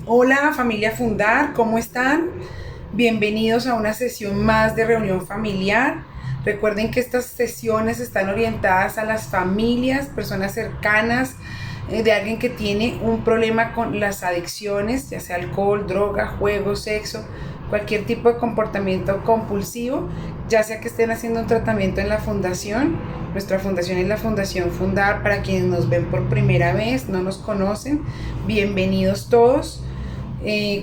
Hola familia Fundar, ¿cómo están? Bienvenidos a una sesión más de reunión familiar. Recuerden que estas sesiones están orientadas a las familias, personas cercanas, de alguien que tiene un problema con las adicciones, ya sea alcohol, droga, juego, sexo, cualquier tipo de comportamiento compulsivo, ya sea que estén haciendo un tratamiento en la fundación. Nuestra fundación es la Fundación Fundar. Para quienes nos ven por primera vez, no nos conocen, bienvenidos todos.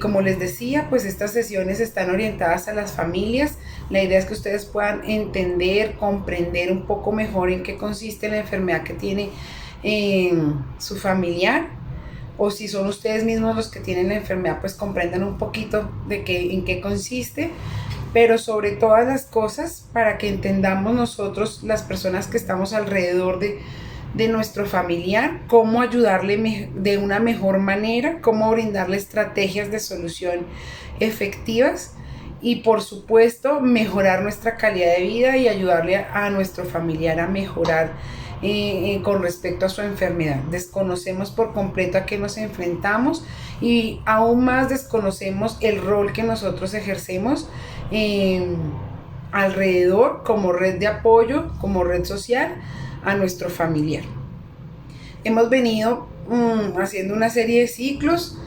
Como les decía, pues estas sesiones están orientadas a las familias. La idea es que ustedes puedan entender, comprender un poco mejor en qué consiste la enfermedad que tiene su familiar, o si son ustedes mismos los que tienen la enfermedad, pues comprendan un poquito en qué consiste, pero sobre todas las cosas para que entendamos nosotros, las personas que estamos alrededor de nuestro familiar, cómo ayudarle de una mejor manera, cómo brindarle estrategias de solución efectivas y por supuesto mejorar nuestra calidad de vida y ayudarle a nuestro familiar a mejorar con respecto a su enfermedad. Desconocemos por completo a qué nos enfrentamos y aún más desconocemos el rol que nosotros ejercemos alrededor como red de apoyo, como red social a nuestro familiar. Hemos venido haciendo una serie de ciclos.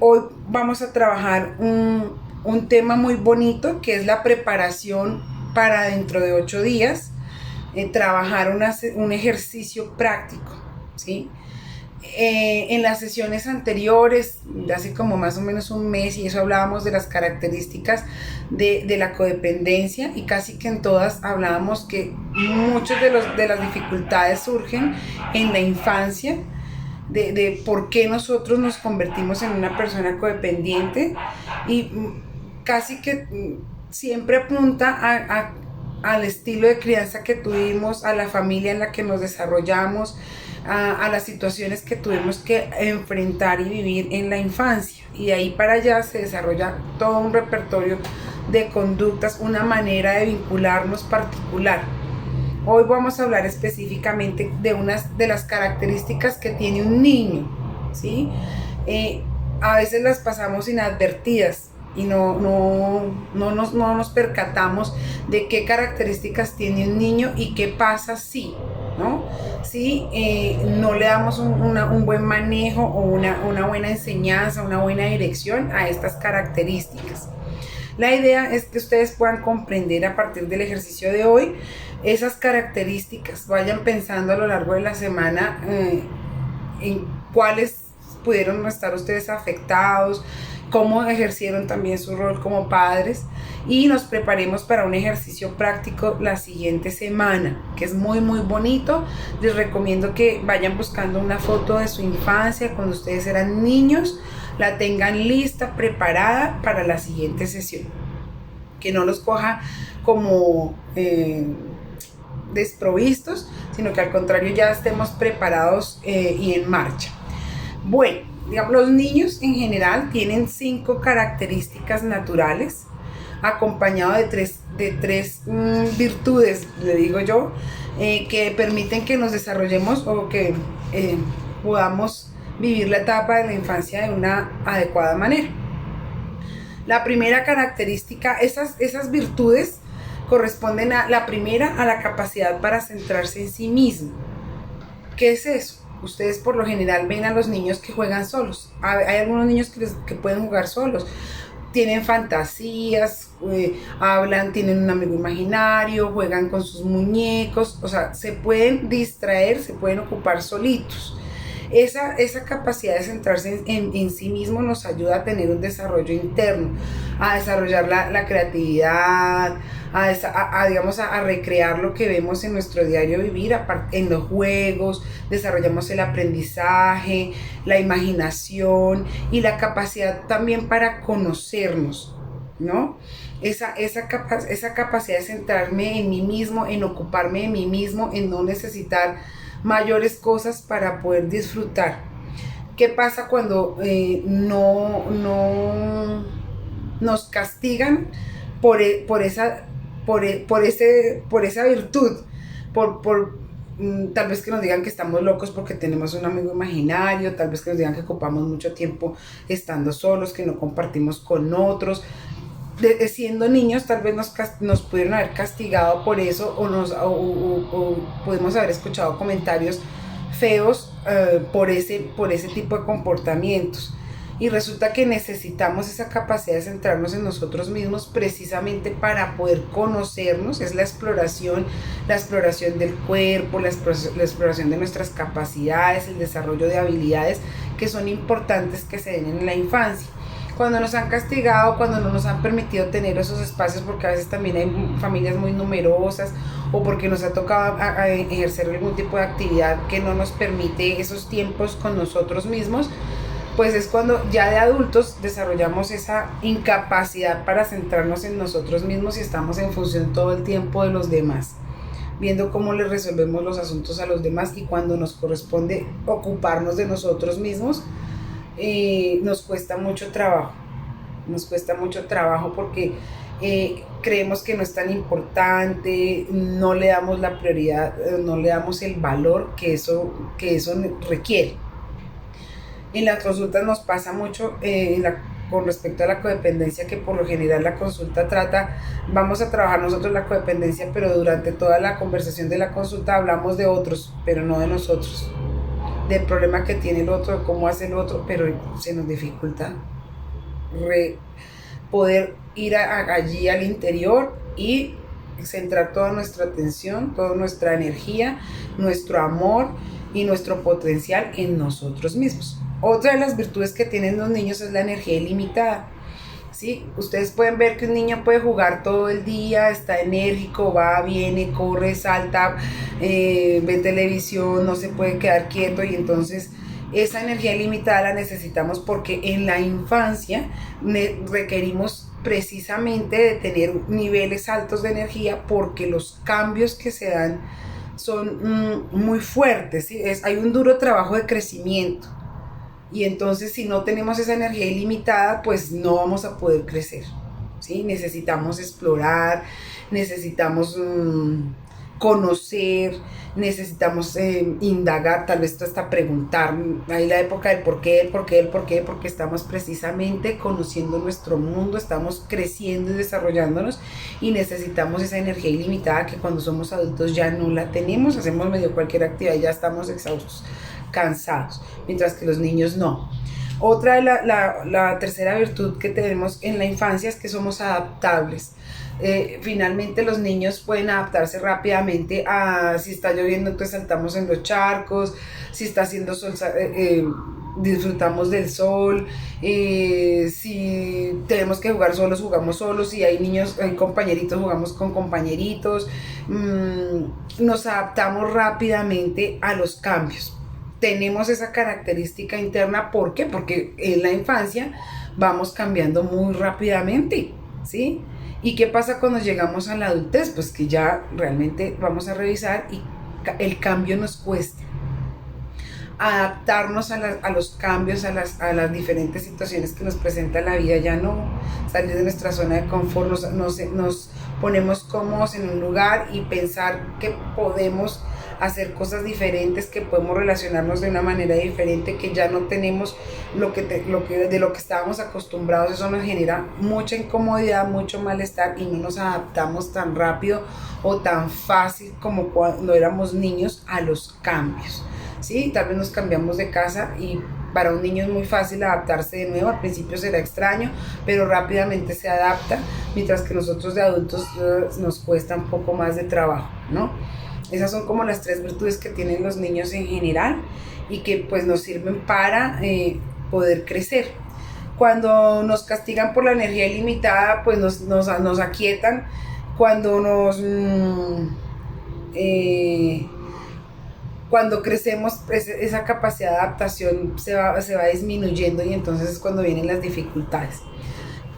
Hoy vamos a trabajar un tema muy bonito que es la preparación para dentro de 8 días, trabajar un ejercicio práctico, ¿sí? En las sesiones anteriores, hace como más o menos un mes, y eso hablábamos de las características de la codependencia, y casi que en todas hablábamos que muchas de las dificultades surgen en la infancia, de por qué nosotros nos convertimos en una persona codependiente, y casi que siempre apunta al estilo de crianza que tuvimos, a la familia en la que nos desarrollamos, a las situaciones que tuvimos que enfrentar y vivir en la infancia, y de ahí para allá se desarrolla todo un repertorio de conductas, una manera de vincularnos particular. Hoy vamos a hablar específicamente de unas de las características que tiene un niño, ¿sí? A veces las pasamos inadvertidas y no nos percatamos de qué características tiene un niño y qué pasa si, ¿no? Si no le damos un buen manejo o una buena enseñanza, una buena dirección a estas características. La idea es que ustedes puedan comprender a partir del ejercicio de hoy esas características, vayan pensando a lo largo de la semana en cuáles pudieron estar ustedes afectados, cómo ejercieron también su rol como padres, y nos preparemos para un ejercicio práctico la siguiente semana, que es muy muy bonito. Les recomiendo que vayan buscando una foto de su infancia cuando ustedes eran niños, la tengan lista, preparada para la siguiente sesión, que no los coja como desprovistos, sino que al contrario ya estemos preparados y en marcha. Bueno, digamos, los niños en general tienen 5 características naturales, acompañado de tres virtudes, le digo yo, que permiten que nos desarrollemos o que podamos vivir la etapa de la infancia de una adecuada manera. La primera característica, esas virtudes corresponden a la primera, a la capacidad para centrarse en sí mismo. ¿Qué es eso? Ustedes por lo general ven a los niños que juegan solos. Hay algunos niños que pueden jugar solos. Tienen fantasías, hablan, tienen un amigo imaginario, juegan con sus muñecos, o sea, se pueden distraer, se pueden ocupar solitos. Esa capacidad de centrarse en sí mismo nos ayuda a tener un desarrollo interno, a desarrollar la creatividad, digamos, a recrear lo que vemos en nuestro diario vivir, en los juegos. Desarrollamos el aprendizaje, la imaginación y la capacidad también para conocernos, ¿no? Esa capacidad de centrarme en mí mismo, en ocuparme de mí mismo, en no necesitar mayores cosas para poder disfrutar. ¿Qué pasa cuando no nos castigan por esa virtud, por tal vez que nos digan que estamos locos porque tenemos un amigo imaginario, tal vez que nos digan que ocupamos mucho tiempo estando solos, que no compartimos con otros. Siendo niños tal vez nos pudieron haber castigado por eso o pudimos haber escuchado comentarios feos por ese tipo de comportamientos. Y resulta que necesitamos esa capacidad de centrarnos en nosotros mismos precisamente para poder conocernos. Es la exploración del cuerpo, la exploración de nuestras capacidades, el desarrollo de habilidades que son importantes que se den en la infancia. Cuando nos han castigado, cuando no nos han permitido tener esos espacios, porque a veces también hay familias muy numerosas o porque nos ha tocado ejercer algún tipo de actividad que no nos permite esos tiempos con nosotros mismos, pues es cuando ya de adultos desarrollamos esa incapacidad para centrarnos en nosotros mismos y estamos en función todo el tiempo de los demás, viendo cómo les resolvemos los asuntos a los demás, y cuando nos corresponde ocuparnos de nosotros mismos, nos cuesta mucho trabajo porque creemos que no es tan importante, no le damos la prioridad, no le damos el valor que eso requiere. En las consultas nos pasa mucho con respecto a la codependencia, que por lo general la consulta vamos a trabajar nosotros la codependencia, pero durante toda la conversación de la consulta hablamos de otros, pero no de nosotros, del problema que tiene el otro, de cómo hace el otro, pero se nos dificulta poder ir allí al interior y centrar toda nuestra atención, toda nuestra energía, nuestro amor y nuestro potencial en nosotros mismos. Otra de las virtudes que tienen los niños es la energía ilimitada. ¿Sí? Ustedes pueden ver que un niño puede jugar todo el día, está enérgico, va, viene, corre, salta, ve televisión, no se puede quedar quieto, y entonces esa energía ilimitada la necesitamos porque en la infancia requerimos precisamente de tener niveles altos de energía, porque los cambios que se dan son muy fuertes, ¿sí? Hay un duro trabajo de crecimiento. Y entonces, si no tenemos esa energía ilimitada, pues no vamos a poder crecer, ¿sí? Necesitamos explorar, necesitamos conocer, necesitamos indagar, tal vez hasta preguntar. Hay la época del por qué, porque estamos precisamente conociendo nuestro mundo, estamos creciendo y desarrollándonos, y necesitamos esa energía ilimitada que cuando somos adultos ya no la tenemos. Hacemos medio cualquier actividad y ya estamos exhaustos, cansados, mientras que los niños no. Otra de la tercera virtud que tenemos en la infancia es que somos adaptables. Finalmente los niños pueden adaptarse rápidamente a si está lloviendo, entonces saltamos en los charcos, si está haciendo sol, disfrutamos del sol, si tenemos que jugar solos, jugamos solos, si hay niños, hay compañeritos, jugamos con compañeritos, nos adaptamos rápidamente a los cambios. Tenemos esa característica interna. ¿Por qué? Porque en la infancia vamos cambiando muy rápidamente, ¿sí? ¿Y qué pasa cuando llegamos a la adultez? Pues que ya realmente vamos a revisar y el cambio nos cuesta. Adaptarnos a los cambios, a las diferentes situaciones que nos presenta la vida, ya no salir de nuestra zona de confort, nos ponemos cómodos en un lugar y pensar que podemos hacer cosas diferentes, que podemos relacionarnos de una manera diferente, que ya no tenemos de lo que estábamos acostumbrados. Eso nos genera mucha incomodidad, mucho malestar, y no nos adaptamos tan rápido o tan fácil como cuando éramos niños a los cambios, ¿sí? Tal vez nos cambiamos de casa y para un niño es muy fácil adaptarse de nuevo. Al principio será extraño, pero rápidamente se adapta, mientras que nosotros de adultos nos cuesta un poco más de trabajo, ¿no? Esas son como las 3 virtudes que tienen los niños en general y que pues nos sirven para poder crecer. Cuando nos castigan por la energía ilimitada, pues nos aquietan. Cuando crecemos, esa capacidad de adaptación se va disminuyendo, y entonces es cuando vienen las dificultades.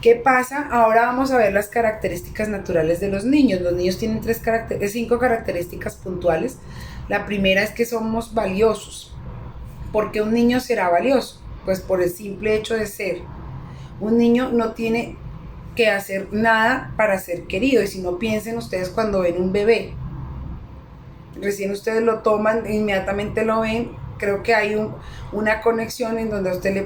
¿Qué pasa? Ahora vamos a ver las características naturales de los niños. Los niños tienen 5 características puntuales. La primera es que somos valiosos. ¿Por qué un niño será valioso? Pues por el simple hecho de ser. Un niño no tiene que hacer nada para ser querido. Y si no, piensen ustedes cuando ven un bebé. recién ustedes lo toman, inmediatamente lo ven, creo que hay una conexión en donde a usted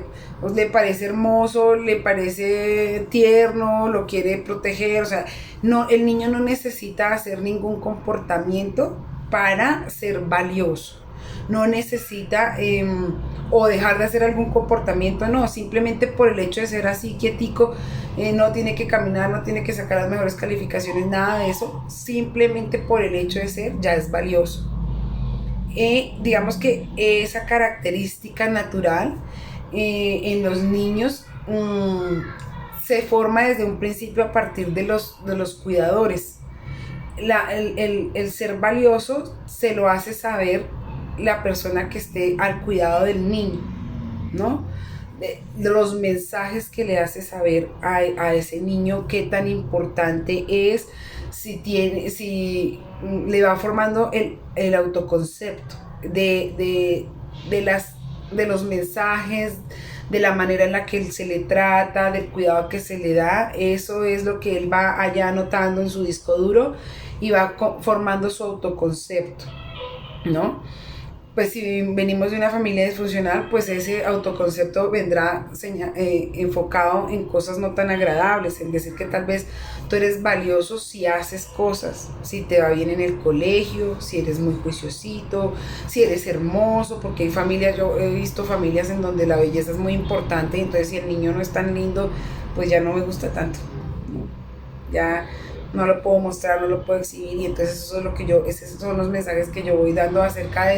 le parece hermoso, le parece tierno, lo quiere proteger, o sea, no, el niño no necesita hacer ningún comportamiento para ser valioso. No necesita o dejar de hacer algún comportamiento, no, simplemente por el hecho de ser así quietico, no tiene que caminar, no tiene que sacar las mejores calificaciones, nada de eso, simplemente por el hecho de ser ya es valioso. Digamos que esa característica natural en los niños se forma desde un principio a partir de los cuidadores. El ser valioso se lo hace saber la persona que esté al cuidado del niño, ¿no? De los mensajes que le hace saber a ese niño qué tan importante es, si le va formando el autoconcepto de los mensajes, de la manera en la que se le trata, del cuidado que se le da. Eso es lo que él va allá anotando en su disco duro y va formando su autoconcepto, ¿no? Pues si venimos de una familia disfuncional, pues ese autoconcepto vendrá enfocado en cosas no tan agradables, en decir que tal vez tú eres valioso si haces cosas, si te va bien en el colegio, si eres muy juiciosito, si eres hermoso, porque hay familias, yo he visto familias en donde la belleza es muy importante, y entonces si el niño no es tan lindo, pues ya no me gusta tanto, ¿no? Ya no lo puedo mostrar, no lo puedo exhibir, y entonces eso es lo que esos son los mensajes que yo voy dando acerca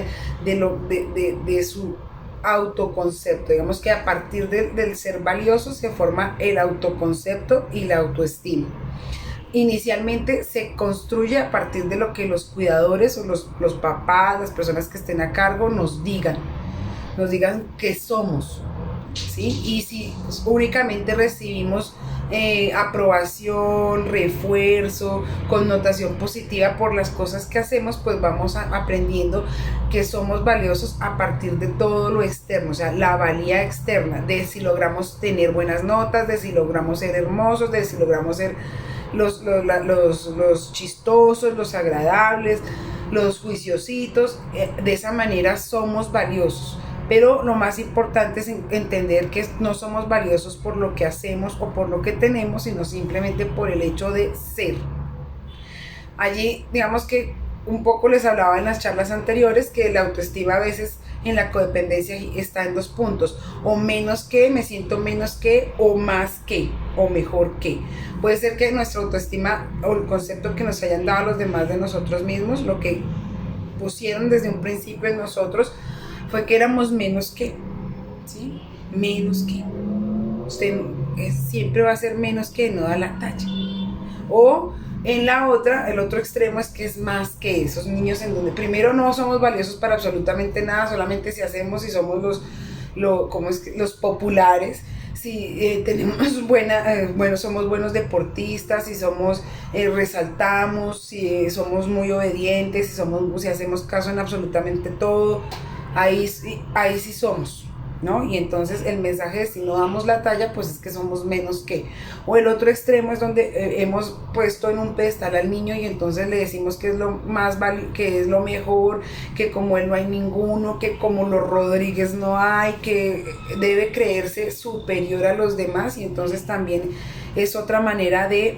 de su autoconcepto. Digamos que a partir del ser valioso se forma el autoconcepto y la autoestima. Inicialmente se construye a partir de lo que los cuidadores o los papás, las personas que estén a cargo nos digan que somos, ¿sí? Y si pues, únicamente recibimos aprobación, refuerzo, connotación positiva por las cosas que hacemos, pues vamos aprendiendo que somos valiosos a partir de todo lo externo, o sea, la valía externa, de si logramos tener buenas notas, de si logramos ser hermosos, de si logramos ser los chistosos, los agradables, los juiciositos, de esa manera somos valiosos. Pero lo más importante es entender que no somos valiosos por lo que hacemos o por lo que tenemos, sino simplemente por el hecho de ser. Allí, digamos que un poco les hablaba en las charlas anteriores que la autoestima a veces en la codependencia está en 2 puntos, o menos que, me siento menos que, o más que, o mejor que. Puede ser que nuestra autoestima o el concepto que nos hayan dado los demás de nosotros mismos, lo que pusieron desde un principio en nosotros, fue que éramos menos que, ¿sí? Menos que. Usted siempre va a ser menos que, no da la talla. O en la otra, el otro extremo es que es más que esos niños en donde primero no somos valiosos para absolutamente nada, solamente si hacemos, si somos los populares, si tenemos somos buenos deportistas, si somos resaltamos, si somos muy obedientes, si hacemos caso en absolutamente todo. Ahí sí somos, ¿no? Y entonces el mensaje de si no damos la talla, pues es que somos menos que. O el otro extremo es donde hemos puesto en un pedestal al niño y entonces le decimos que es lo más que es lo mejor, que como él no hay ninguno, que como los Rodríguez no hay, que debe creerse superior a los demás, y entonces también es otra manera de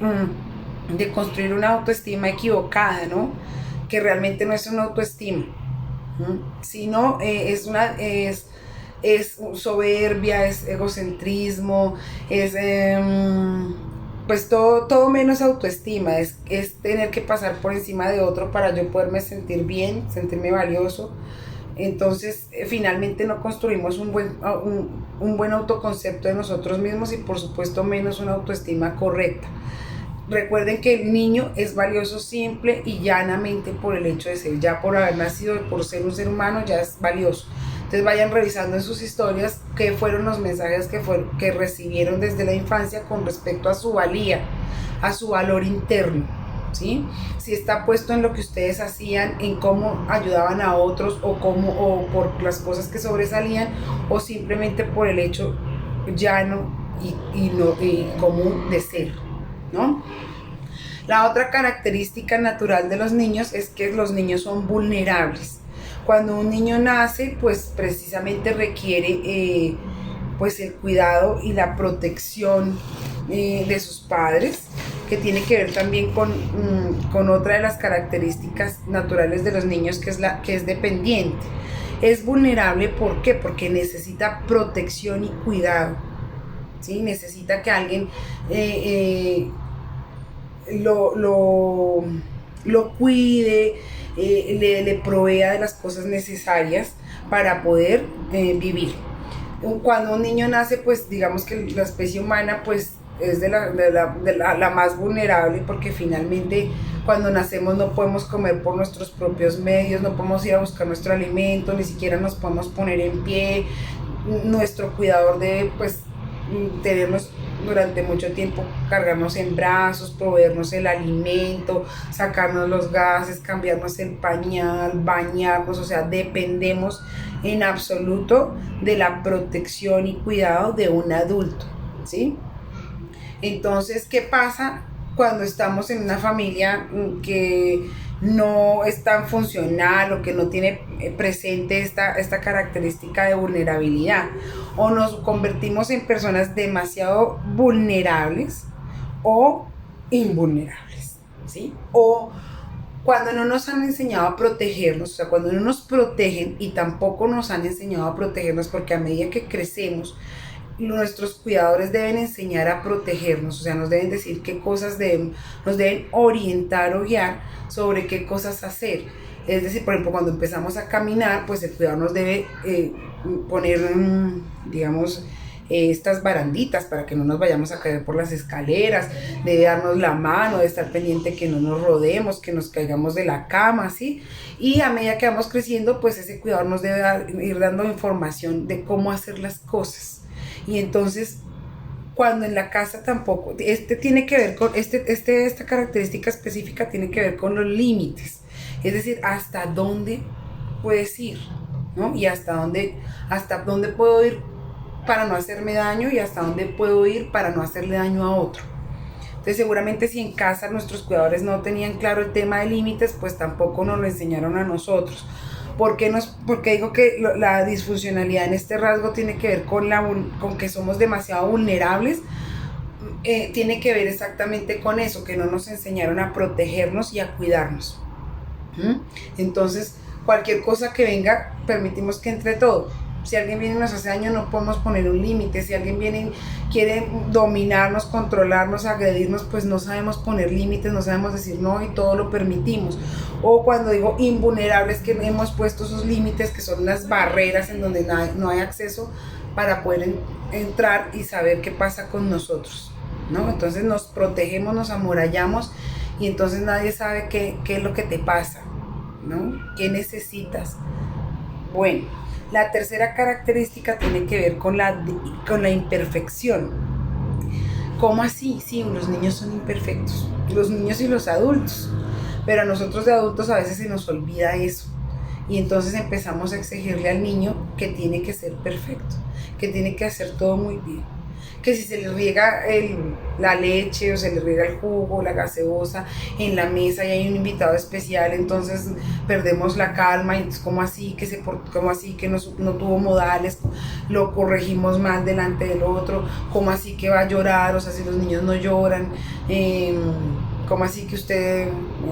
construir una autoestima equivocada, ¿no? Que realmente no es una autoestima, sino es soberbia, es egocentrismo, es pues todo menos autoestima, es tener que pasar por encima de otro para yo poderme sentir bien, sentirme valioso. Entonces finalmente no construimos un buen autoconcepto de nosotros mismos y por supuesto menos una autoestima correcta. Recuerden que el niño es valioso simple y llanamente por el hecho de ser, ya por haber nacido, por ser un ser humano, ya es valioso. Entonces vayan revisando en sus historias qué fueron los mensajes que recibieron desde la infancia con respecto a su valía, a su valor interno, ¿sí? Si está puesto en lo que ustedes hacían, en cómo ayudaban a otros o por las cosas que sobresalían, o simplemente por el hecho llano y común de ser, ¿no? La otra característica natural de los niños es que los niños son vulnerables. Cuando un niño nace, pues precisamente requiere pues el cuidado y la protección de sus padres, que tiene que ver también con otra de las características naturales de los niños, que es dependiente. Es vulnerable, ¿por qué? Porque necesita protección y cuidado, ¿sí? Necesita que alguien lo cuide, le provea de las cosas necesarias para poder vivir. Cuando un niño nace, pues digamos que la especie humana pues es de la más vulnerable, porque finalmente cuando nacemos no podemos comer por nuestros propios medios, no podemos ir a buscar nuestro alimento, ni siquiera nos podemos poner en pie. Nuestro cuidador debe pues tenernos durante mucho tiempo, cargarnos en brazos, proveernos el alimento, sacarnos los gases, cambiarnos el pañal, bañarnos, o sea, dependemos en absoluto de la protección y cuidado de un adulto, ¿sí? Entonces, ¿qué pasa cuando estamos en una familia que no es tan funcional o que no tiene presente esta característica de vulnerabilidad? O nos convertimos en personas demasiado vulnerables o invulnerables, ¿sí? O cuando no nos han enseñado a protegernos, o sea, cuando no nos protegen y tampoco nos han enseñado a protegernos, porque a medida que crecemos, nuestros cuidadores deben enseñar a protegernos, o sea, nos deben decir qué cosas nos deben orientar o guiar sobre qué cosas hacer. Es decir, por ejemplo, cuando empezamos a caminar, pues el cuidador nos debe poner, digamos, estas baranditas para que no nos vayamos a caer por las escaleras, debe darnos la mano, debe estar pendiente que no nos rodemos, que nos caigamos de la cama, ¿sí? Y a medida que vamos creciendo, pues ese cuidador nos debe ir dando información de cómo hacer las cosas. Y entonces, cuando en la casa tampoco, tiene que ver con, esta característica específica tiene que ver con los límites, es decir, hasta dónde puedes ir, ¿no? Y hasta dónde puedo ir para no hacerme daño y hasta dónde puedo ir para no hacerle daño a otro. Entonces, seguramente si en casa nuestros cuidadores no tenían claro el tema de límites, pues tampoco nos lo enseñaron a nosotros. Porque digo que la disfuncionalidad en este rasgo tiene que ver con que somos demasiado vulnerables, tiene que ver exactamente con eso, que no nos enseñaron a protegernos y a cuidarnos. Entonces, cualquier cosa que venga, permitimos que entre todo. Si alguien viene y nos hace daño, no podemos poner un límite. Si alguien viene y quiere dominarnos, controlarnos, agredirnos, pues no sabemos poner límites, no sabemos decir no y todo lo permitimos. O cuando digo invulnerables, que hemos puesto esos límites, que son las barreras en donde no hay acceso para poder entrar y saber qué pasa con nosotros, ¿no? Entonces nos protegemos, nos amurallamos y entonces nadie sabe qué es lo que te pasa, ¿no? ¿Qué necesitas? Bueno, la tercera característica tiene que ver con la imperfección. ¿Cómo así? Sí, los niños son imperfectos, los niños y los adultos, pero a nosotros de adultos a veces se nos olvida eso y entonces empezamos a exigirle al niño que tiene que ser perfecto, que tiene que hacer todo muy bien, que si se le riega la leche o se le riega el jugo, la gaseosa en la mesa y hay un invitado especial, entonces perdemos la calma y como así que no tuvo modales, lo corregimos mal delante del otro, como así que va a llorar, o sea, si los niños no lloran, como así que usted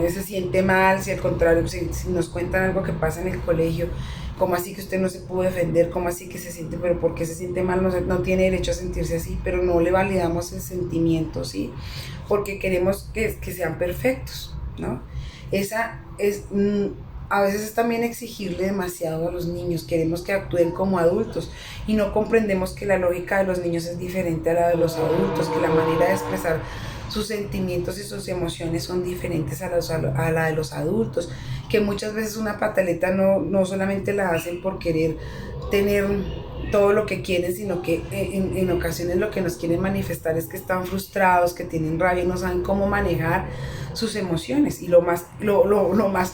se siente mal, si al contrario, si nos cuentan algo que pasa en el colegio, como así que usted no se pudo defender, como así que se siente, pero ¿por qué se siente mal? No tiene derecho a sentirse así, pero no le validamos el sentimiento, ¿sí? Porque queremos que sean perfectos, ¿no? A veces es también exigirle demasiado a los niños, queremos que actúen como adultos y no comprendemos que la lógica de los niños es diferente a la de los adultos, que la manera de expresar sus sentimientos y sus emociones son diferentes a la de los adultos, que muchas veces una pataleta no solamente la hacen por querer tener todo lo que quieren, sino que en ocasiones lo que nos quieren manifestar es que están frustrados, que tienen rabia y no saben cómo manejar sus emociones. Y lo más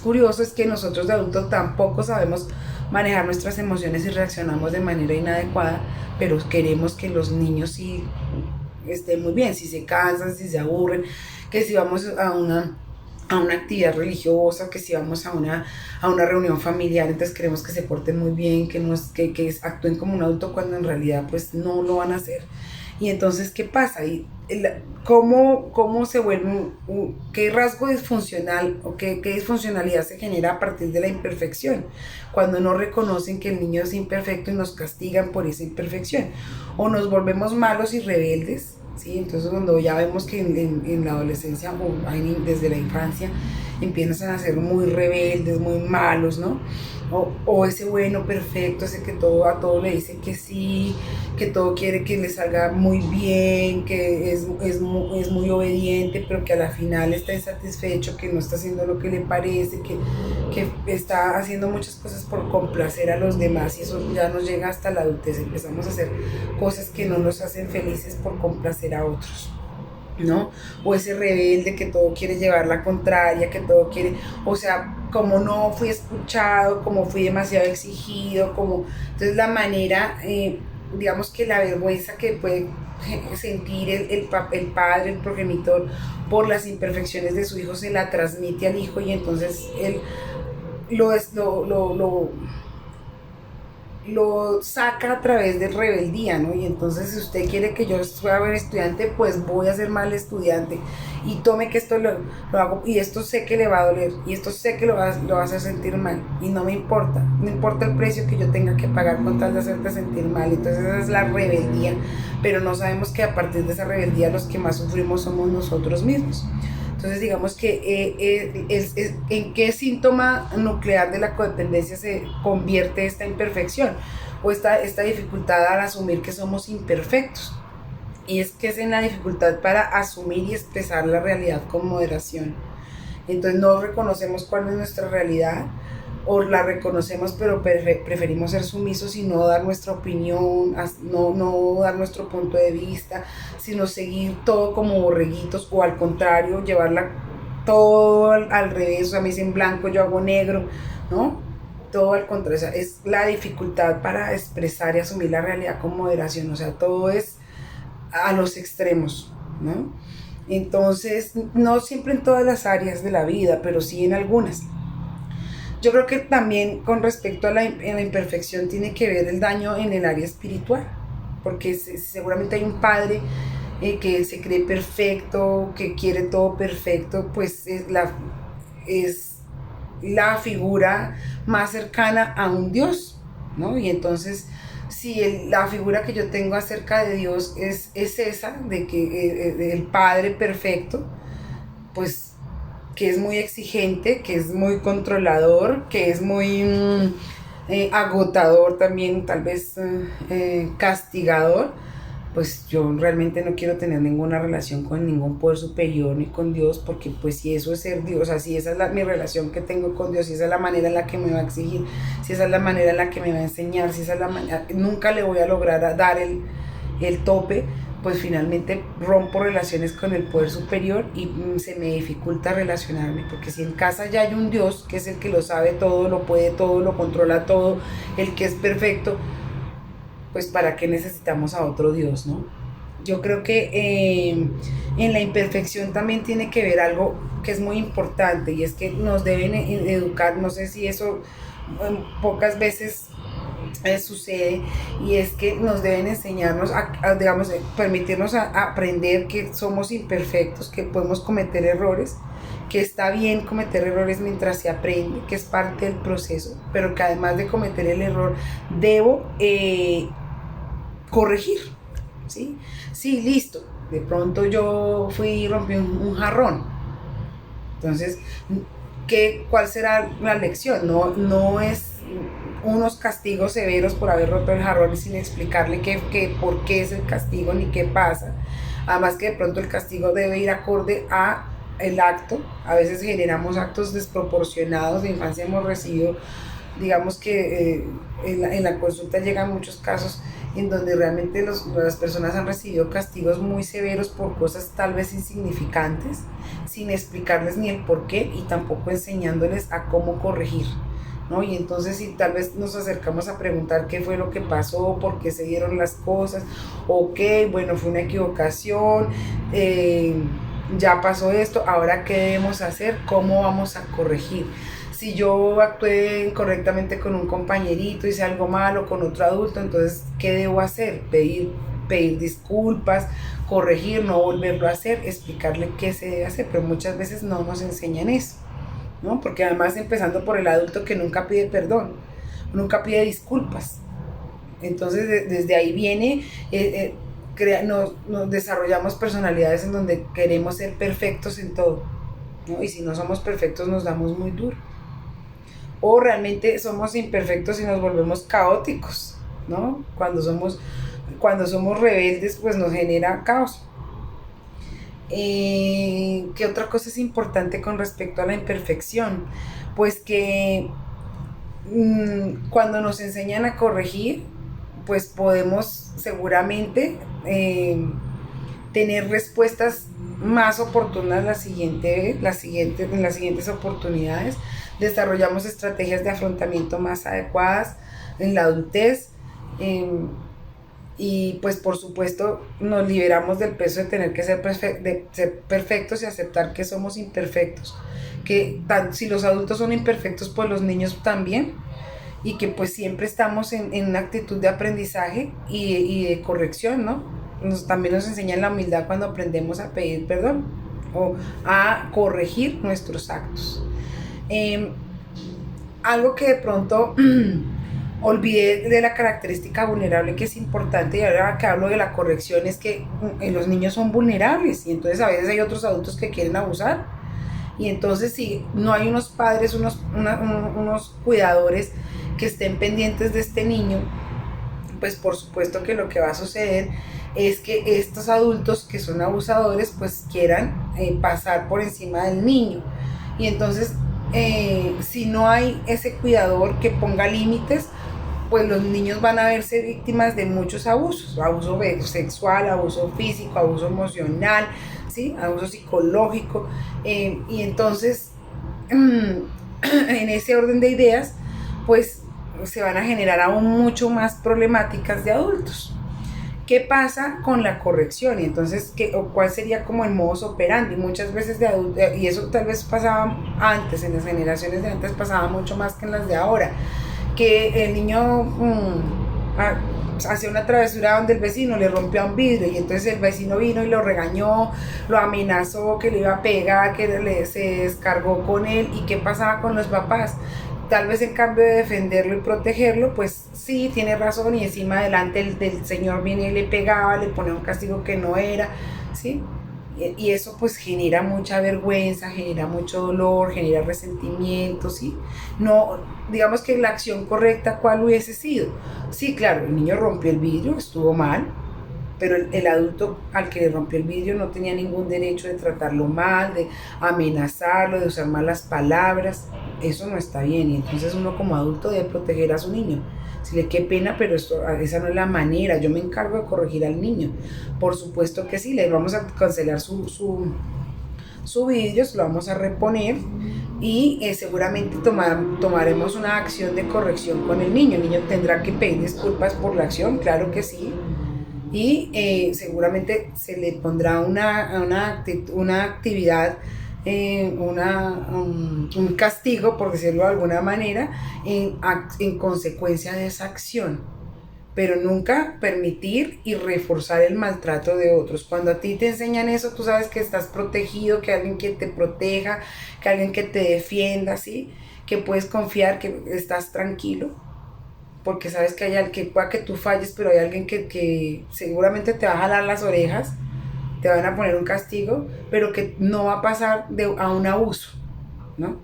curioso es que nosotros de adultos tampoco sabemos manejar nuestras emociones y reaccionamos de manera inadecuada, pero queremos que los niños sí estén muy bien, si se cansan, si se aburren, que si vamos a una actividad religiosa, que si vamos a una reunión familiar, entonces queremos que se porten muy bien, que actúen como un adulto cuando en realidad pues no lo van a hacer. Y entonces, ¿qué pasa? ¿Cómo se vuelve qué rasgo disfuncional o qué disfuncionalidad se genera a partir de la imperfección? Cuando no reconocen que el niño es imperfecto y nos castigan por esa imperfección. O nos volvemos malos y rebeldes, ¿sí? Entonces cuando ya vemos que en la adolescencia o desde la infancia empiezan a ser muy rebeldes, muy malos, ¿no? O ese bueno perfecto, ese que a todo le dice que sí, que todo quiere que le salga muy bien, que es muy obediente, pero que a la final está insatisfecho, que no está haciendo lo que le parece, que está haciendo muchas cosas por complacer a los demás, y eso ya nos llega hasta la adultez. Empezamos a hacer cosas que no nos hacen felices por complacer a otros, ¿no? O ese rebelde que todo quiere llevar la contraria, que todo quiere, o sea, como no fui escuchado, como fui demasiado exigido, entonces la manera, digamos que la vergüenza que puede sentir el padre, el progenitor, por las imperfecciones de su hijo, se la transmite al hijo, y entonces él lo saca a través de rebeldía, ¿no? Y entonces, si usted quiere que yo sea buen estudiante, pues voy a ser mal estudiante, y tome que esto lo hago, y esto sé que le va a doler, y esto sé que lo va a hacer sentir mal, y no me importa, no importa el precio que yo tenga que pagar con tal de hacerte sentir mal. Entonces esa es la rebeldía, pero no sabemos que a partir de esa rebeldía los que más sufrimos somos nosotros mismos. Entonces digamos que ¿en qué síntoma nuclear de la codependencia se convierte esta imperfección o esta dificultad al asumir que somos imperfectos? Y es que es en la dificultad para asumir y expresar la realidad con moderación. Entonces no reconocemos cuál es nuestra realidad, o la reconocemos pero preferimos ser sumisos y no dar nuestra opinión, no dar nuestro punto de vista, sino seguir todo como borreguitos, o al contrario, llevarla todo al revés. O sea, me dicen blanco, yo hago negro, ¿no? Todo al contrario. O sea, es la dificultad para expresar y asumir la realidad con moderación. O sea, todo es a los extremos, ¿no? Entonces, no siempre en todas las áreas de la vida, pero sí en algunas. Yo creo que también con respecto a la imperfección tiene que ver el daño en el área espiritual, porque seguramente hay un padre que se cree perfecto, que quiere todo perfecto, pues es la figura más cercana a un Dios, ¿no? Y entonces, si la figura que yo tengo acerca de Dios es esa, de que el Padre perfecto, pues que es muy exigente, que es muy controlador, que es muy agotador también, tal vez castigador, pues yo realmente no quiero tener ninguna relación con ningún poder superior ni con Dios, porque pues si eso es ser Dios, o sea, si esa es mi relación que tengo con Dios, si esa es la manera en la que me va a exigir, si esa es la manera en la que me va a enseñar, si esa es la manera, nunca le voy a lograr dar el tope, pues finalmente rompo relaciones con el poder superior y se me dificulta relacionarme, porque si en casa ya hay un Dios que es el que lo sabe todo, lo puede todo, lo controla todo, el que es perfecto, pues ¿para qué necesitamos a otro Dios, no? Yo creo que en la imperfección también tiene que ver algo que es muy importante, y es que nos deben educar, no sé si eso pocas veces sucede, y es que nos deben enseñarnos digamos, permitirnos a aprender que somos imperfectos, que podemos cometer errores, que está bien cometer errores mientras se aprende, que es parte del proceso, pero que además de cometer el error debo corregir, ¿sí? Sí, listo, de pronto yo fui y rompí un jarrón, entonces, ¿cuál será la lección? No es unos castigos severos por haber roto el jarrón sin explicarle por qué es el castigo ni qué pasa. Además que de pronto el castigo debe ir acorde a el acto. A veces generamos actos desproporcionados. De infancia hemos recibido, digamos que en la consulta llegan muchos casos en donde realmente las personas han recibido castigos muy severos por cosas tal vez insignificantes, sin explicarles ni el por qué y tampoco enseñándoles a cómo corregir, ¿no? Y entonces si tal vez nos acercamos a preguntar qué fue lo que pasó, por qué se dieron las cosas, ok, bueno, fue una equivocación, ya pasó esto, ahora qué debemos hacer, cómo vamos a corregir. Si yo actué incorrectamente con un compañerito, hice algo malo con otro adulto, entonces, ¿qué debo hacer? Pedir disculpas, corregir, no volverlo a hacer, explicarle qué se debe hacer, pero muchas veces no nos enseñan eso, ¿no? Porque además empezando por el adulto que nunca pide perdón, nunca pide disculpas. Entonces desde ahí viene, nos desarrollamos personalidades en donde queremos ser perfectos en todo, ¿no? Y si no somos perfectos nos damos muy duro. O realmente somos imperfectos y nos volvemos caóticos, ¿no? Cuando somos rebeldes, pues nos genera caos. ¿Qué otra cosa es importante con respecto a la imperfección? Pues que cuando nos enseñan a corregir, pues podemos seguramente tener respuestas más oportunas en las siguientes oportunidades. Desarrollamos estrategias de afrontamiento más adecuadas en la adultez. Y pues por supuesto nos liberamos del peso de tener que ser perfectos y aceptar que somos imperfectos, que si los adultos son imperfectos, pues los niños también, y que pues siempre estamos en una actitud de aprendizaje y de corrección, ¿no? También nos enseñan la humildad cuando aprendemos a pedir perdón o a corregir nuestros actos. Algo que de pronto olvidé de la característica vulnerable que es importante, y ahora que hablo de la corrección, es que los niños son vulnerables, y entonces a veces hay otros adultos que quieren abusar, y entonces si no hay unos padres, unos cuidadores que estén pendientes de este niño, pues por supuesto que lo que va a suceder es que estos adultos que son abusadores pues quieran pasar por encima del niño, y entonces si no hay ese cuidador que ponga límites, pues los niños van a verse víctimas de muchos abusos, abuso sexual, abuso físico, abuso emocional, ¿sí? Abuso psicológico, y entonces en ese orden de ideas, pues se van a generar aún mucho más problemáticas de adultos. ¿Qué pasa con la corrección? Y entonces, ¿cuál sería como el modus operandi? Muchas veces de adultos, y eso tal vez pasaba antes, en las generaciones de antes pasaba mucho más que en las de ahora, que el niño hacía una travesura donde el vecino le rompió un vidrio, y entonces el vecino vino y lo regañó, lo amenazó, que le iba a pegar, que se descargó con él. ¿Y qué pasaba con los papás? Tal vez en cambio de defenderlo y protegerlo, pues sí, tiene razón, y encima adelante el señor viene y le pegaba, le ponía un castigo que no era, ¿sí? Y eso pues genera mucha vergüenza, genera mucho dolor, genera resentimiento, ¿sí? No, digamos que la acción correcta, ¿cuál hubiese sido? Sí, claro, el niño rompió el vidrio, estuvo mal, pero el adulto al que le rompió el vidrio no tenía ningún derecho de tratarlo mal, de amenazarlo, de usar malas palabras. Eso no está bien, y entonces uno como adulto debe proteger a su niño. Si le qué pena, pero esa no es la manera. Yo me encargo de corregir al niño. Por supuesto que sí, le vamos a cancelar su vidrio, lo vamos a reponer, y seguramente tomaremos una acción de corrección con el niño. El niño tendrá que pedir disculpas por la acción, claro que sí, y seguramente se le pondrá una actividad, un castigo, por decirlo de alguna manera, en consecuencia de esa acción. Pero nunca permitir y reforzar el maltrato de otros. Cuando a ti te enseñan eso, tú sabes que estás protegido, que hay alguien que te proteja, que hay alguien que te defienda, ¿sí? Que puedes confiar, que estás tranquilo, porque sabes que hay alguien que pueda que tú falles, pero hay alguien que seguramente te va a jalar las orejas, te van a poner un castigo, pero que no va a pasar a un abuso, ¿no?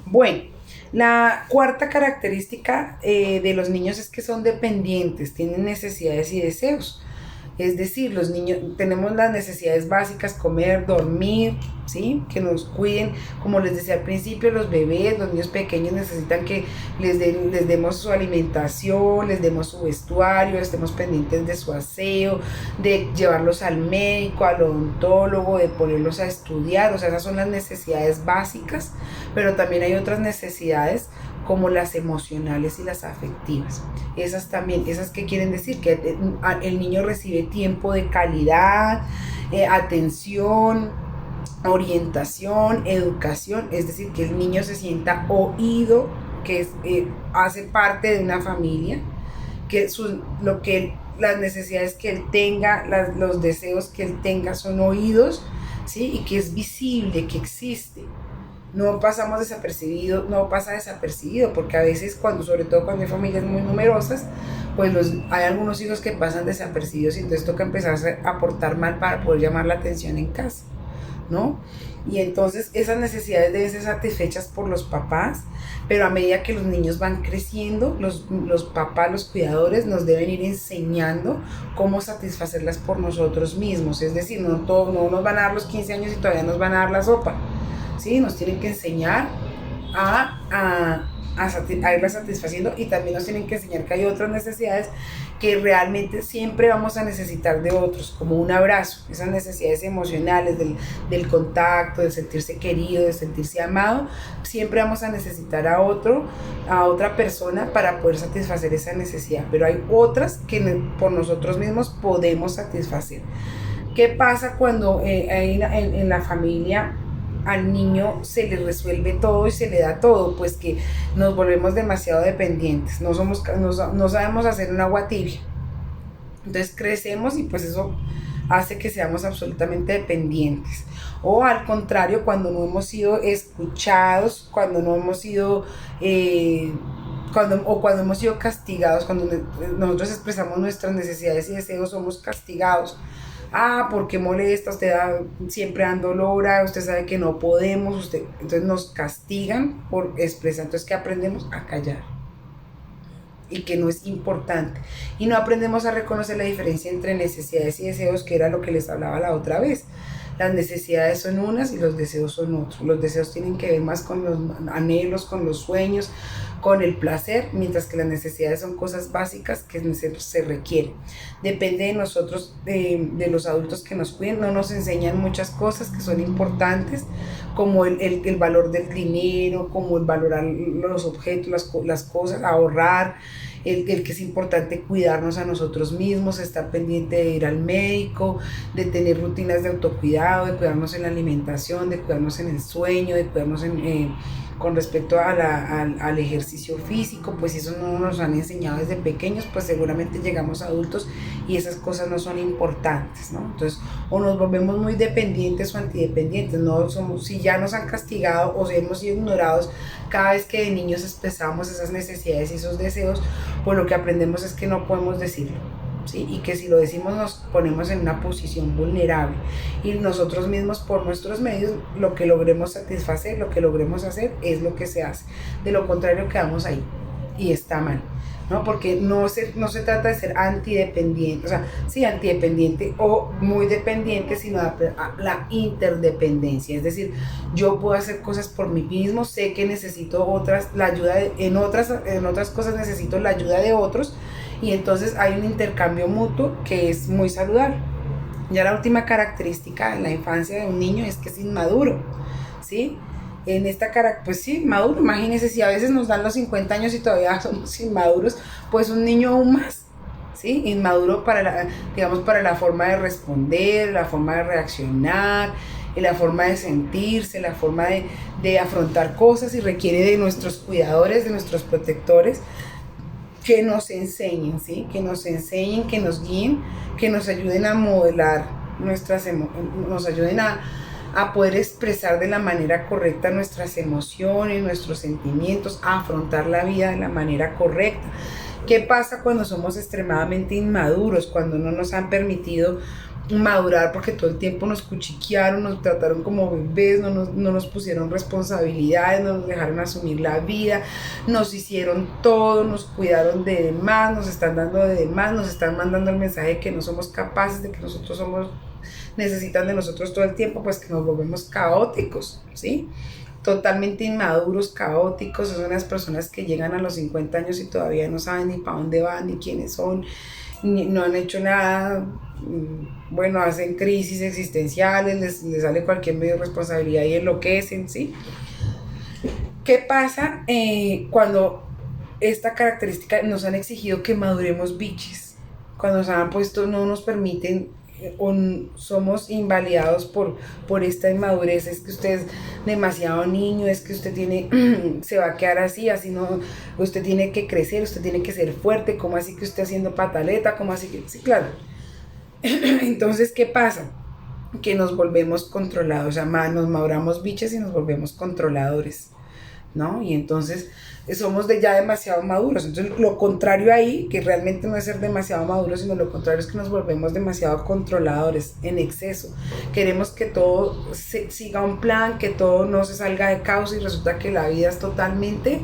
Bueno, la cuarta característica de los niños es que son dependientes, tienen necesidades y deseos. Es decir, los niños tenemos las necesidades básicas: comer, dormir, ¿sí? Que nos cuiden. Como les decía al principio, los bebés, los niños pequeños necesitan que les demos su alimentación, les demos su vestuario, estemos pendientes de su aseo, de llevarlos al médico, al odontólogo, de ponerlos a estudiar. O sea, esas son las necesidades básicas, pero también hay otras necesidades como las emocionales y las afectivas. Esas también, esas que quieren decir que el niño recibe tiempo de calidad, atención, orientación, educación, es decir, que el niño se sienta oído, que hace parte de una familia, que las necesidades que él tenga, los deseos que él tenga son oídos, ¿sí? Y que es visible, que existe. No pasamos desapercibido, no pasa desapercibido, porque a veces sobre todo cuando hay familias muy numerosas, pues hay algunos hijos que pasan desapercibidos y entonces toca empezar a portar mal para poder llamar la atención en casa, ¿no? Y entonces esas necesidades deben ser satisfechas por los papás, pero a medida que los niños van creciendo, los papás, los cuidadores, nos deben ir enseñando cómo satisfacerlas por nosotros mismos. Es decir, no nos van a dar los 15 años y todavía nos van a dar la sopa, ¿sí? Nos tienen que enseñar a irla satisfaciendo, y también nos tienen que enseñar que hay otras necesidades que realmente siempre vamos a necesitar de otros, como un abrazo, esas necesidades emocionales del contacto, de sentirse querido, de sentirse amado. Siempre vamos a necesitar a otra persona para poder satisfacer esa necesidad, pero hay otras que por nosotros mismos podemos satisfacer. ¿Qué pasa cuando en la familia al niño se le resuelve todo y se le da todo? Pues que nos volvemos demasiado dependientes, no sabemos hacer un agua tibia, entonces crecemos y pues eso hace que seamos absolutamente dependientes. O al contrario, cuando no hemos sido escuchados, cuando no hemos sido cuando hemos sido castigados, cuando nosotros expresamos nuestras necesidades y deseos, somos castigados. ¿Por qué molesta? Usted siempre dan dolor, usted sabe que no podemos, entonces nos castigan por expresar. Entonces, ¿qué aprendemos? A callar, y que no es importante, y no aprendemos a reconocer la diferencia entre necesidades y deseos, que era lo que les hablaba la otra vez. Las necesidades son unas y los deseos son otros. Los deseos tienen que ver más con los anhelos, con los sueños, con el placer, mientras que las necesidades son cosas básicas que se requieren. Depende de nosotros, de los adultos que nos cuiden. No nos enseñan muchas cosas que son importantes, como el valor del dinero, como el valorar los objetos, las cosas, ahorrar, el que es importante cuidarnos a nosotros mismos, estar pendiente de ir al médico, de tener rutinas de autocuidado, de cuidarnos en la alimentación, de cuidarnos en el sueño, de cuidarnos con respecto al ejercicio físico. Pues eso no nos han enseñado desde pequeños, pues seguramente llegamos a adultos y esas cosas no son importantes, ¿no? Entonces, o nos volvemos muy dependientes o antidependientes, no somos, si ya nos han castigado o si hemos sido ignorados cada vez que de niños expresamos esas necesidades y esos deseos, pues lo que aprendemos es que no podemos decirlo, ¿sí? Y que si lo decimos nos ponemos en una posición vulnerable, y nosotros mismos por nuestros medios lo que logremos satisfacer, lo que logremos hacer es lo que se hace. De lo contrario quedamos ahí y está mal, ¿no? Porque no se trata de ser antidependiente, o sea, sí, antidependiente o muy dependiente, sino la interdependencia. Es decir, yo puedo hacer cosas por mí mismo, sé que necesito en otras cosas necesito la ayuda de otros, y entonces hay un intercambio mutuo que es muy saludable. Ya la última característica en la infancia de un niño es que es inmaduro, ¿sí? En esta pues sí, maduro. Imagínense, si a veces nos dan los 50 años y todavía somos inmaduros, pues un niño aún más, ¿sí? Inmaduro para la forma de responder, la forma de reaccionar, la forma de sentirse, la forma de afrontar cosas, y requiere de nuestros cuidadores, de nuestros protectores, que nos enseñen, ¿sí? Que nos enseñen, que nos guíen, que nos ayuden a modelar nos ayuden a poder expresar de la manera correcta nuestras emociones, nuestros sentimientos, a afrontar la vida de la manera correcta. ¿Qué pasa cuando somos extremadamente inmaduros? Cuando no nos han permitido madurar, porque todo el tiempo nos cuchiquearon, nos trataron como bebés, no nos pusieron responsabilidades, no nos dejaron asumir la vida, nos hicieron todo, nos cuidaron de demás, nos están dando de demás, nos están mandando el mensaje de que no somos capaces, de que necesitan de nosotros todo el tiempo, pues que nos volvemos caóticos, ¿sí? Totalmente inmaduros, caóticos. Son las personas que llegan a los 50 años y todavía no saben ni para dónde van, ni quiénes son, no han hecho nada. Bueno, hacen crisis existenciales, les sale cualquier medio de responsabilidad y enloquecen, ¿sí? ¿Qué pasa cuando esta característica nos han exigido que maduremos biches? Cuando nos han puesto, no nos permiten somos invalidados por esta inmadurez, es que usted es demasiado niño, es que usted tiene, se va a quedar así no, usted tiene que crecer, usted tiene que ser fuerte, ¿cómo así que usted haciendo pataleta? ¿Cómo así que? Sí, claro. Entonces, ¿qué pasa? Que nos volvemos controlados, o sea, nos maduramos biches y nos volvemos controladores, ¿no? Y entonces somos ya demasiado maduros. Entonces lo contrario ahí, que realmente no es ser demasiado maduros, sino lo contrario es que nos volvemos demasiado controladores en exceso. Queremos que todo siga un plan, que todo no se salga de caos, y resulta que la vida es totalmente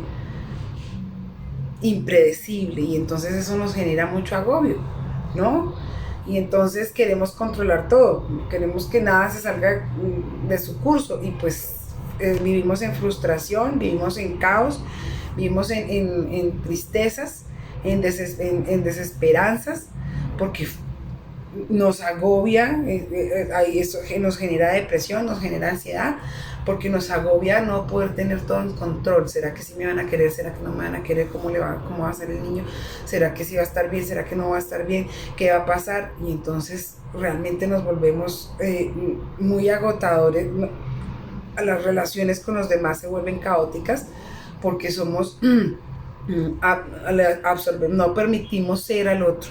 impredecible, y entonces eso nos genera mucho agobio, ¿no? Y entonces queremos controlar todo, queremos que nada se salga de su curso, y pues vivimos en frustración, vivimos en caos, vivimos en tristezas, en desesperanzas, porque nos agobia, eso nos genera depresión, nos genera ansiedad, porque nos agobia no poder tener todo en control. ¿Será que sí me van a querer? ¿Será que no me van a querer? ¿Cómo va a ser el niño? ¿Será que sí va a estar bien? ¿Será que no va a estar bien? ¿Qué va a pasar? Y entonces realmente nos volvemos muy agotadores. Las relaciones con los demás se vuelven caóticas porque somos no permitimos ser al otro,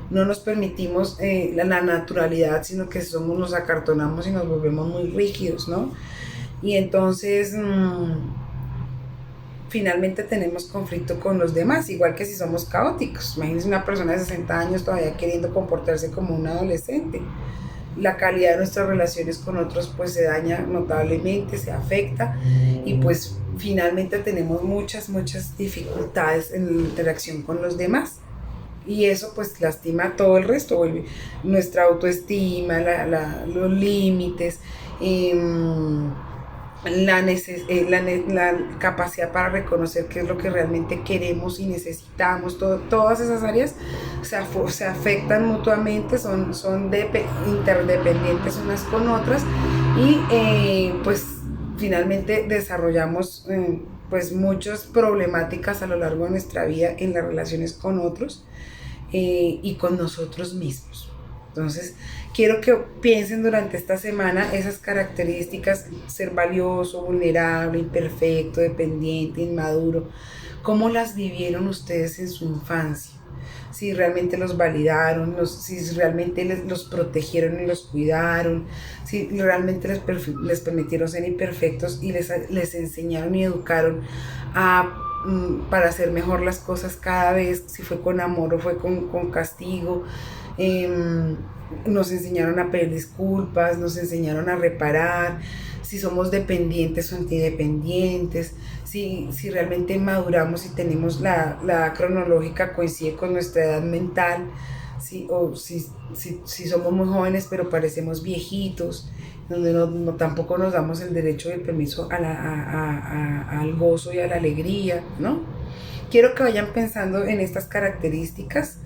no nos permitimos la naturalidad, sino que nos acartonamos y nos volvemos muy rígidos, ¿no? Y entonces finalmente tenemos conflicto con los demás, igual que si somos caóticos. Imagínense una persona de 60 años todavía queriendo comportarse como un adolescente. La calidad de nuestras relaciones con otros pues se daña notablemente, se afecta, y pues finalmente tenemos muchas dificultades en la interacción con los demás, y eso pues lastima todo el resto, nuestra autoestima, los límites, la capacidad para reconocer qué es lo que realmente queremos y necesitamos. Todas esas áreas se afectan mutuamente, son interdependientes unas con otras, y pues finalmente desarrollamos pues muchas problemáticas a lo largo de nuestra vida en las relaciones con otros y con nosotros mismos. Entonces, quiero que piensen durante esta semana esas características: ser valioso, vulnerable, imperfecto, dependiente, inmaduro. ¿Cómo las vivieron ustedes en su infancia? Si realmente los validaron, si realmente los protegieron y los cuidaron, si realmente les permitieron ser imperfectos y les enseñaron y educaron para hacer mejor las cosas cada vez, si fue con amor o fue con castigo. Nos enseñaron a pedir disculpas, nos enseñaron a reparar, si somos dependientes o antidependientes, si realmente maduramos y tenemos la cronológica coincide con nuestra edad mental, o si somos muy jóvenes pero parecemos viejitos, donde tampoco nos damos el derecho y el permiso al gozo y a la alegría, ¿no? Quiero que vayan pensando en estas características,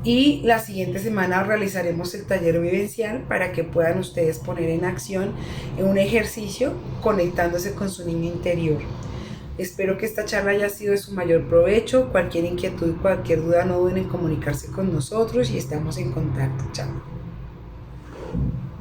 y la siguiente semana realizaremos el taller vivencial para que puedan ustedes poner en acción un ejercicio conectándose con su niño interior. Espero que esta charla haya sido de su mayor provecho. Cualquier inquietud, cualquier duda, no duden en comunicarse con nosotros, y estamos en contacto. Chao.